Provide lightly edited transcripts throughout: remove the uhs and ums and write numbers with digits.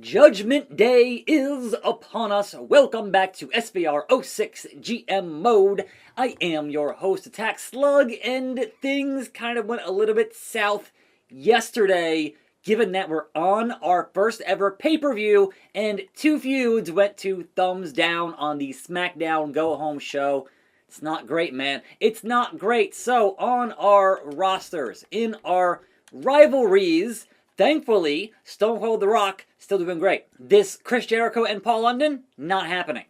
Judgment Day is upon us. Welcome back to SVR06 GM Mode. I am your host, attackslug, and things kind of went a little bit south yesterday, given that we're on our first ever pay-per-view, and two feuds went to thumbs down on the SmackDown Go Home show. It's not great, man. It's not great. So, on our rosters, in our rivalries, thankfully, Stone Cold The Rock still doing great. This Chris Jericho and Paul London, not happening.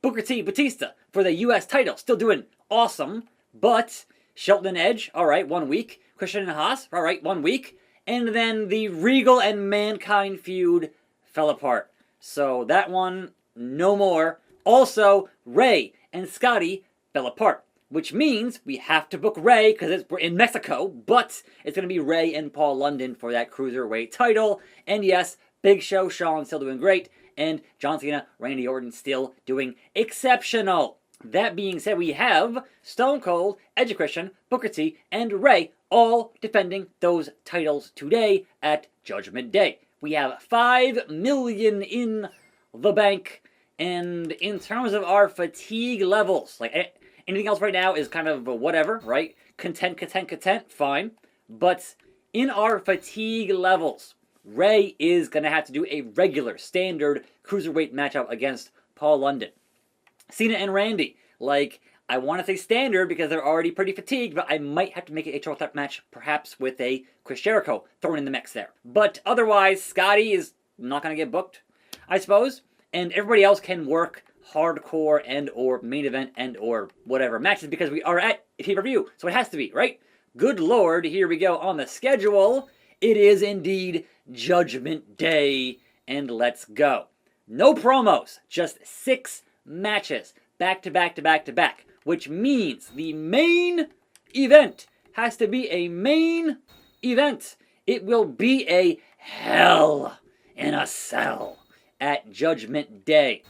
Booker T, Batista for the US title, still doing awesome. But Shelton and Edge, alright, 1 week. Christian and Haas, alright, 1 week. And then the Regal and Mankind feud fell apart. So that one, no more. Also, Ray and Scotty fell apart. Which means we have to book Ray, because we're in Mexico, but it's going to be Ray and Paul London for that Cruiserweight title. And yes, Big Show, Shawn still doing great, and John Cena, Randy Orton still doing exceptional. That being said, we have Stone Cold, Edge Christian, Booker T, and Ray all defending those titles today at Judgment Day. We have $5 million in the bank, and in terms of our fatigue levels, like anything else right now is kind of whatever, right? Content, fine. But in our fatigue levels, Ray is going to have to do a regular, standard Cruiserweight matchup against Paul London. Cena and Randy, like, I want to say standard because they're already pretty fatigued, but I might have to make it a triple threat match, perhaps with a Chris Jericho thrown in the mix there. But otherwise, Scotty is not going to get booked, I suppose. And everybody else can work hardcore and or main event and or whatever matches because we are at a pay-per-view, so it has to be, right? Good Lord, here we go on the schedule. It is indeed Judgment Day, and let's go. No promos, just 6 matches, back to back to back to back, which means the main event has to be a main event. It will be a Hell in a Cell at Judgment Day.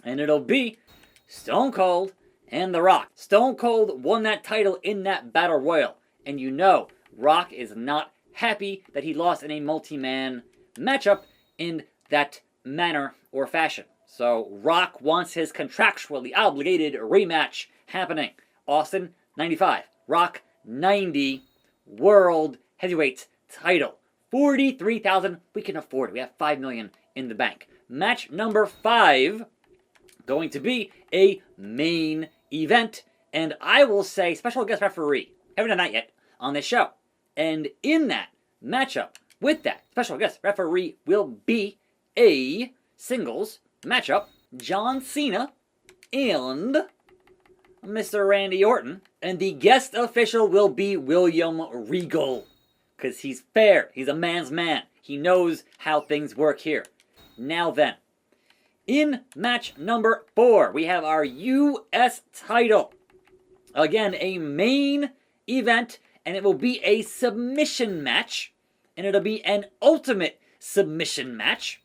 And it'll be Stone Cold and The Rock. Stone Cold won that title in that Battle Royal. And you know, Rock is not happy that he lost in a multi-man matchup in that manner or fashion. So Rock wants his contractually obligated rematch happening. Austin, 95. Rock, 90. World Heavyweight title. 43,000. We can afford it. We have $5 million in the bank. Match number 5. Going to be a main event, and I will say special guest referee. Haven't done that yet on this show. And in that matchup, with that special guest referee, will be a singles matchup. John Cena and Mr. Randy Orton. And the guest official will be William Regal. Because he's fair. He's a man's man. He knows how things work here. Now then. In match number 4, we have our US title. Again, a main event, and it will be a submission match. And it'll be an ultimate submission match.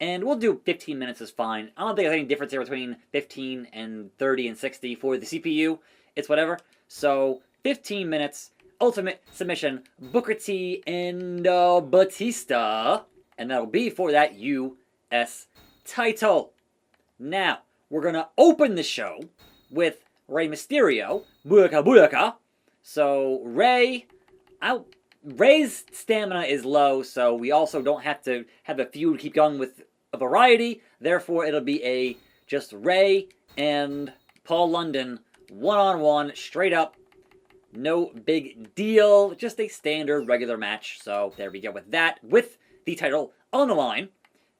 And we'll do 15 minutes is fine. I don't think there's any difference here between 15 and 30 and 60 for the CPU. It's whatever. So, 15 minutes, ultimate submission, Booker T and Batista. And that'll be for that US title. Now, we're going to open the show with Rey Mysterio. Booyaka booyaka. So, Rey's stamina is low, so we also don't have to have a feud keep going with a variety. Therefore, it'll be just Rey and Paul London one-on-one, straight up. No big deal. Just a standard regular match. So, there we go with that, with the title on the line.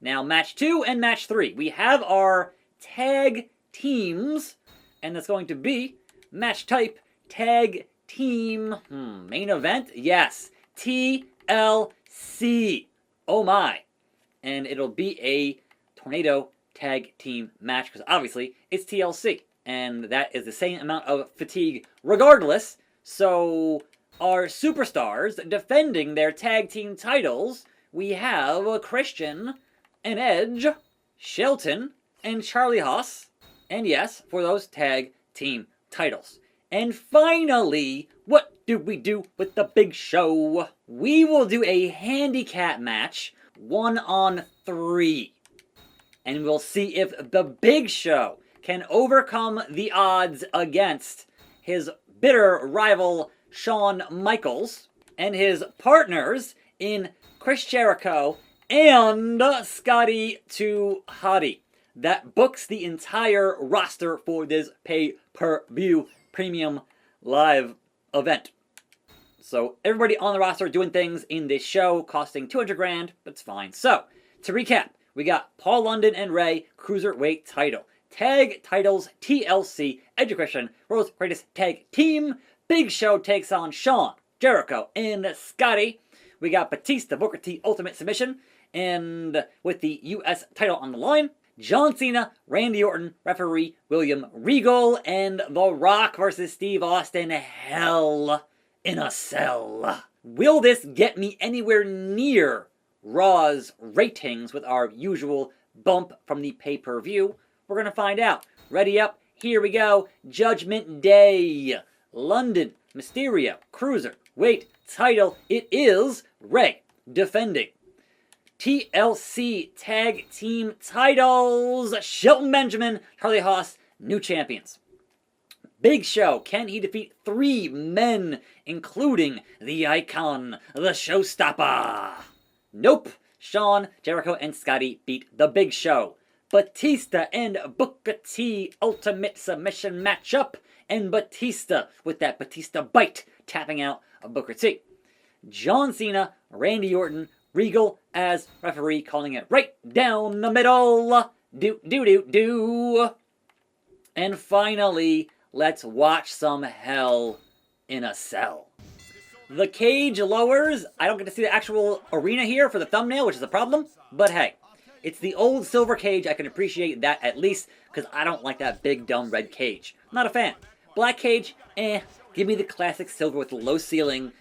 Now, match 2 and match 3. We have our tag teams, and it's going to be match type tag team main event. Yes, TLC. Oh my. And it'll be a tornado tag team match, because obviously it's TLC. And that is the same amount of fatigue regardless. So, our superstars defending their tag team titles, we have Christian and Edge, Shelton, and Charlie Haas, and yes, for those tag team titles. And finally, what do we do with the Big Show? We will do a handicap match 1-on-3. And we'll see if the Big Show can overcome the odds against his bitter rival Shawn Michaels and his partners in Chris Jericho and Scotty 2 Hotty. That books the entire roster for this pay-per-view premium live event. So everybody on the roster doing things in this show, costing $200,000. That's fine. So to recap, we got Paul London and Ray Cruiserweight title, tag titles TLC, Edge and Christian, World's Greatest Tag Team. Big Show takes on Shawn, Jericho, and Scotty. We got Batista, Booker T, Ultimate Submission, and with the U.S. title on the line, John Cena, Randy Orton, referee William Regal, and The Rock versus Steve Austin, Hell in a Cell. Will this get me anywhere near Raw's ratings with our usual bump from the pay-per-view? We're going to find out. Ready up, here we go. Judgment Day. London, Mysterio, Cruiserweight title. It is Ray defending. TLC Tag Team titles. Shelton Benjamin, Charlie Haas, new champions. Big Show, can he defeat 3 men, including the Icon, the Showstopper? Nope. Shawn, Jericho, and Scotty beat the Big Show. Batista and Booker T Ultimate Submission matchup, and Batista with that Batista bite tapping out of Booker T. John Cena, Randy Orton, Regal as referee, calling it right down the middle. Do. And finally, let's watch some Hell in a Cell. The cage lowers. I don't get to see the actual arena here for the thumbnail, which is a problem. But hey, it's the old silver cage. I can appreciate that at least, because I don't like that big dumb red cage. Not a fan. Black cage, Give me the classic silver with the low ceiling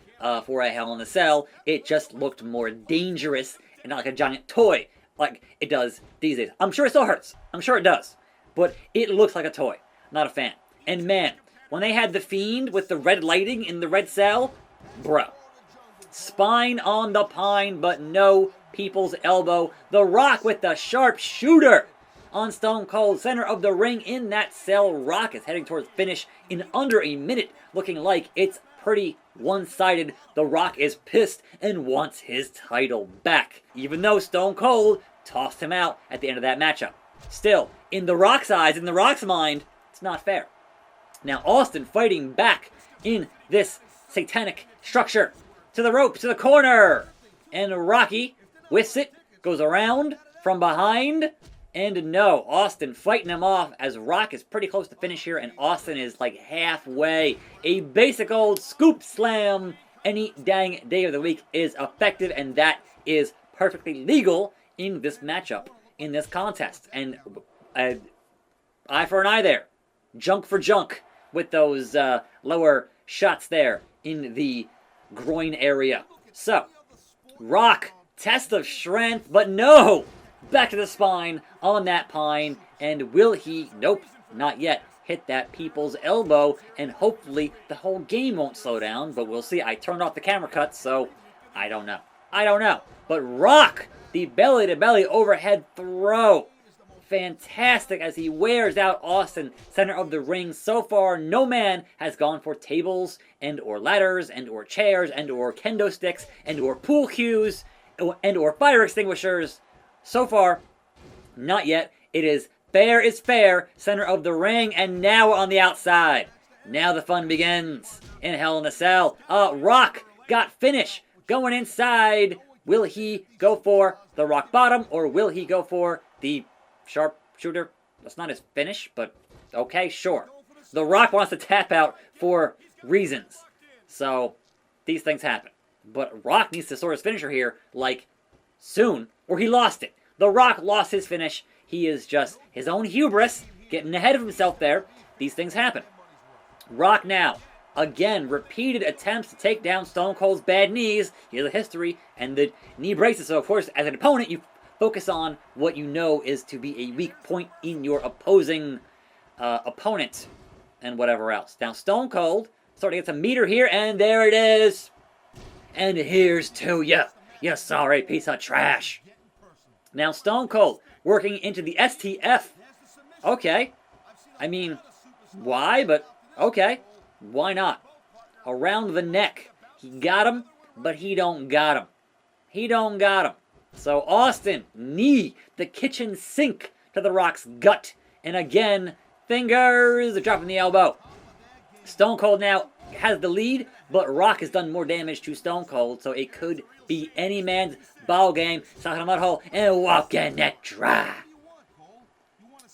for a Hell in a Cell. It just looked more dangerous and not like a giant toy like it does these days. I'm sure it still hurts. I'm sure it does. But it looks like a toy. Not a fan. And man, when they had The Fiend with the red lighting in the red cell, bro. Spine on the pine, but no people's elbow. The Rock with the sharp shooter on Stone Cold, center of the ring in that cell. Rock is heading towards finish in under a minute, looking like it's pretty one-sided. The Rock is pissed and wants his title back, even though Stone Cold tossed him out at the end of that matchup. Still, in The Rock's eyes, in The Rock's mind, it's not fair. Now Austin fighting back in this satanic structure. To the rope, to the corner. And Rocky whiffs it, goes around from behind. And no, Austin fighting him off as Rock is pretty close to finish here. And Austin is like halfway. A basic old scoop slam any dang day of the week is effective. And that is perfectly legal in this matchup, in this contest. And eye for an eye there. Junk for junk with those lower shots there in the groin area. So, Rock, test of strength, but no! Back to the spine on that pine, and will he, nope, not yet, hit that people's elbow, and hopefully the whole game won't slow down, but we'll see. I turned off the camera cut, so I don't know. But Rock, the belly-to-belly overhead throw. Fantastic as he wears out Austin, center of the ring. So far, no man has gone for tables and or ladders and or chairs and or kendo sticks and or pool cues and or fire extinguishers. So far, not yet. It is fair, center of the ring, and now we're on the outside. Now the fun begins in Hell in a Cell. Rock got finish going inside. Will he go for the rock bottom or will he go for the sharp shooter? That's not his finish, but okay, sure. The Rock wants to tap out for reasons. So, these things happen. But Rock needs to sort his finisher here, like, soon, or he lost it. The Rock lost his finish. He is just his own hubris, getting ahead of himself there. These things happen. Rock now, again, repeated attempts to take down Stone Cold's bad knees. He has a history, and the knee braces. So, of course, as an opponent, you focus on what you know is to be a weak point in your opposing opponent and whatever else. Now, Stone Cold starting to get some meter here, and there it is. And here's to ya, you sorry piece of trash. Now Stone Cold working into the STF. Okay. I mean, why? But okay. Why not? Around the neck. He got him, but he don't got him. He don't got him. So Austin, knee, the kitchen sink to The Rock's gut. And again, fingers dropping the elbow. Stone Cold now has the lead, but Rock has done more damage to Stone Cold, so it could be any man's ball game. Sock in a mud hole and walking it dry.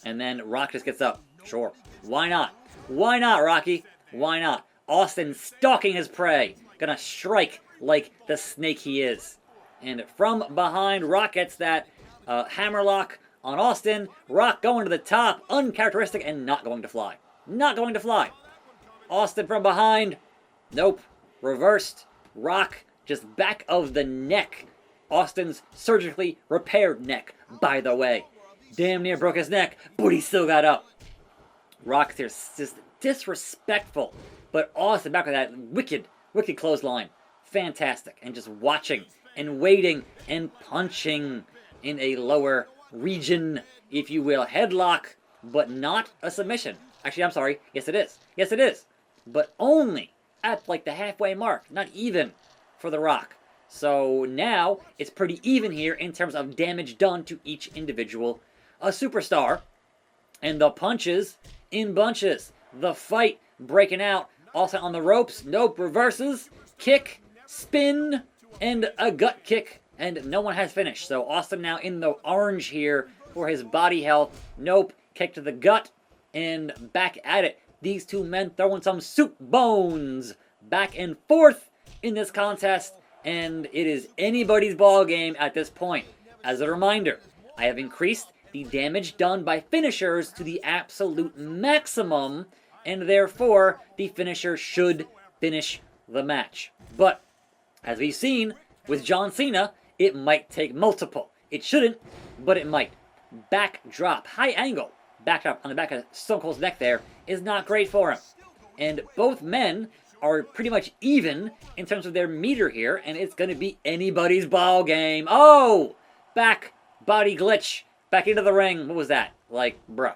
And then Rock just gets up. Sure. Why not? Why not, Rocky? Why not? Austin stalking his prey. Gonna strike like the snake he is. And from behind, Rock gets that hammerlock on Austin. Rock going to the top. Uncharacteristic and not going to fly. Not going to fly. Austin from behind. Nope. Reversed. Rock just back of the neck. Austin's surgically repaired neck, by the way. Damn near broke his neck, but he still got up. Rock is just disrespectful. But Austin back with that wicked clothesline. Fantastic. And just watching and waiting and punching in a lower region, if you will. Headlock, but not a submission. Actually, I'm sorry. Yes, it is. Yes, it is. But only at like the halfway mark. Not even for The Rock. So now it's pretty even here in terms of damage done to each individual superstar. And the punches in bunches. The fight breaking out. Also on the ropes. Nope. Reverses. Kick. Spin. And a gut kick. And no one has finished. So Austin now in the orange here for his body health. Nope. Kick to the gut. And back at it. These two men throwing some soup bones back and forth in this contest. And it is anybody's ball game at this point. As a reminder, I have increased the damage done by finishers to the absolute maximum. And therefore, the finisher should finish the match. But, as we've seen with John Cena, it might take multiple. It shouldn't, but it might. Backdrop, high angle, backdrop on the back of Stone Cold's neck there is not great for him. And both men are pretty much even in terms of their meter here, and it's going to be anybody's ball game. Oh! Back body glitch. Back into the ring. What was that? Like, bruh.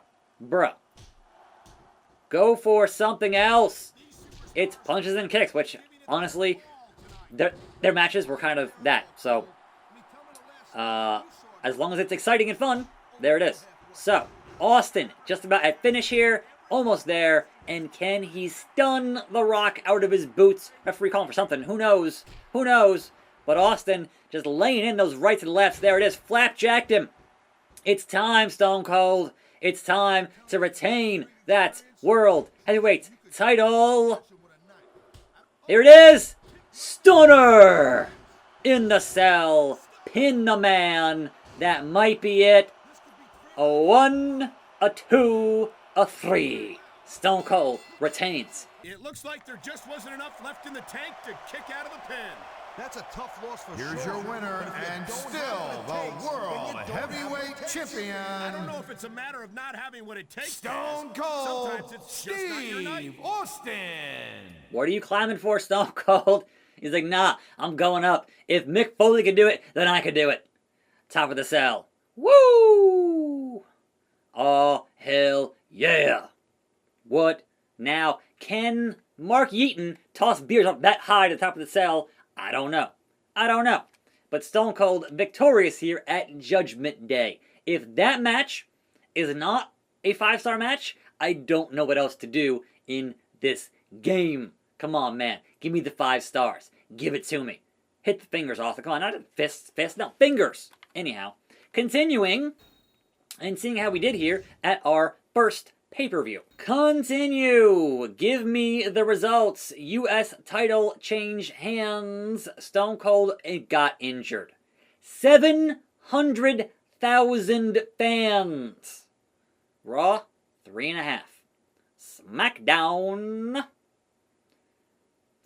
Go for something else. It's punches and kicks, which, honestly, their matches were kind of that. So, as long as it's exciting and fun, there it is. So, Austin, just about at finish here. Almost there. And can he stun The Rock out of his boots? Referee calling for something. Who knows? Who knows? But Austin just laying in those rights and lefts. There it is. Flapjacked him. It's time, Stone Cold. It's time to retain that World Heavyweight title. Here it is. Stunner in the cell. Pin the man. That might be it. A 1, a 2, a 3. Stone Cold retains. It looks like there just wasn't enough left in the tank to kick out of the pin. That's a tough loss for Here's your winner and still the World Heavyweight Champion. I don't know if it's a matter of not having what it takes. Stone Cold Sometimes it's just not your night. Steve Austin. What are you climbing for, Stone Cold? He's like, nah, I'm going up. If Mick Foley can do it, then I can do it. Top of the cell. Woo! Oh, hell yeah. What now? Can Mark Yeaton toss beers up that high to the top of the cell? I don't know. But Stone Cold victorious here at Judgment Day. If that match is not a 5-star match, I don't know what else to do in this game. Come on, man. Give me the 5 stars. Give it to me. Hit the fingers off. Come on, not fists. No, fingers. Anyhow, continuing and seeing how we did here at our first pay-per-view. Continue. Give me the results. U.S. title change hands. Stone Cold got injured. 700,000 fans. Raw, 3.5. SmackDown,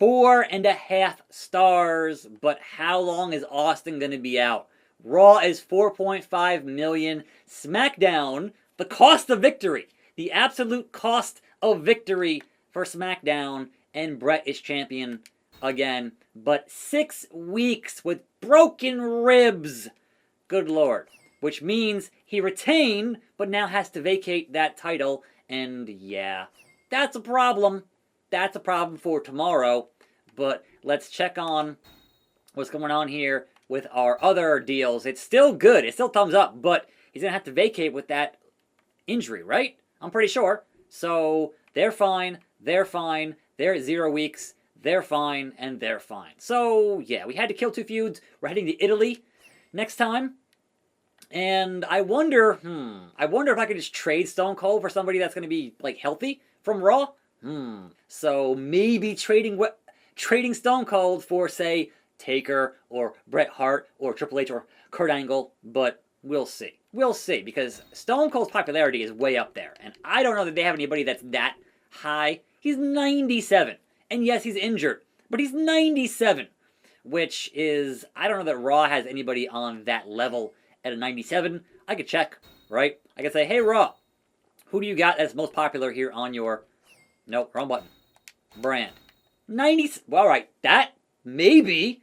4.5 stars. But how long is Austin going to be out? Raw is 4.5 million. SmackDown, the cost of victory. The absolute cost of victory for SmackDown, and Brett is champion again. But 6 weeks with broken ribs. Good Lord. which means he retained, but now has to vacate that title. And yeah, that's a problem. That's a problem for tomorrow. But let's check on what's going on here with our other deals. It's still good. It's still thumbs up, but he's going to have to vacate with that injury, right? I'm pretty sure. So they're fine. They're fine. They're at 0 weeks. They're fine, and they're fine. So, yeah, we had to kill 2 feuds. We're heading to Italy next time. And I wonder if I could just trade Stone Cold for somebody that's going to be, like, healthy from Raw. So maybe trading Stone Cold for, say, Taker or Bret Hart or Triple H or Kurt Angle. But we'll see. We'll see, because Stone Cold's popularity is way up there. And I don't know that they have anybody that's that high. He's 97. And yes, he's injured, but he's 97, which is, I don't know that Raw has anybody on that level at a 97. I could check, right? I could say, hey, Raw, who do you got that's most popular here on your, nope, wrong button, brand? 90, well, all right, that, maybe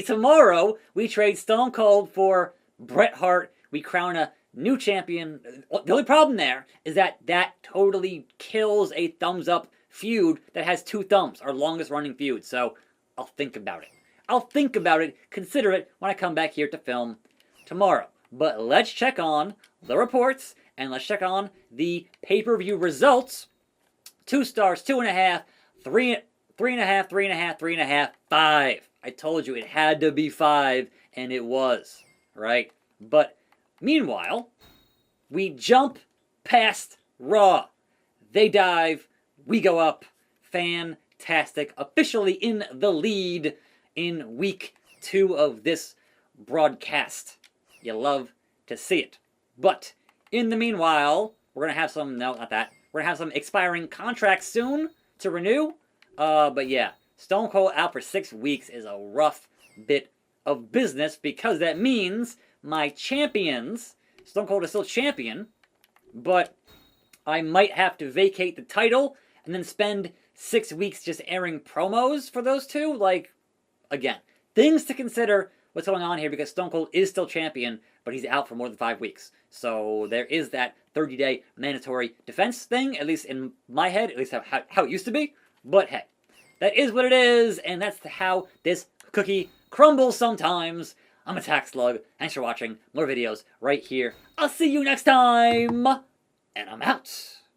tomorrow we trade Stone Cold for Bret Hart. We crown a new champion. The only problem there is that totally kills a thumbs up feud that has 2 thumbs, our longest running feud. So I'll think about it. Consider it when I come back here to film tomorrow. But let's check on the reports and let's check on the pay-per-view results. 2 stars, 2.5, 3.5, 3.5, 3.5, 5. I told you it had to be 5, and it was, right? But meanwhile, we jump past Raw. They dive. We go up. Fantastic. Officially in the lead in week 2 of this broadcast. You love to see it. But in the meanwhile, we're going to have some, no, not that. We're going to have some expiring contracts soon to renew. But yeah, Stone Cold out for 6 weeks is a rough bit of business because that means my champions, Stone Cold is still champion, but I might have to vacate the title and then spend 6 weeks just airing promos for those 2. Like, again, things to consider what's going on here because Stone Cold is still champion, but he's out for more than 5 weeks. So there is that 30-day mandatory defense thing, at least in my head, at least how it used to be. But hey, that is what it is, and that's how this cookie crumbles sometimes. I'm attackslug. Thanks for watching. More videos right here. I'll see you next time, and I'm out.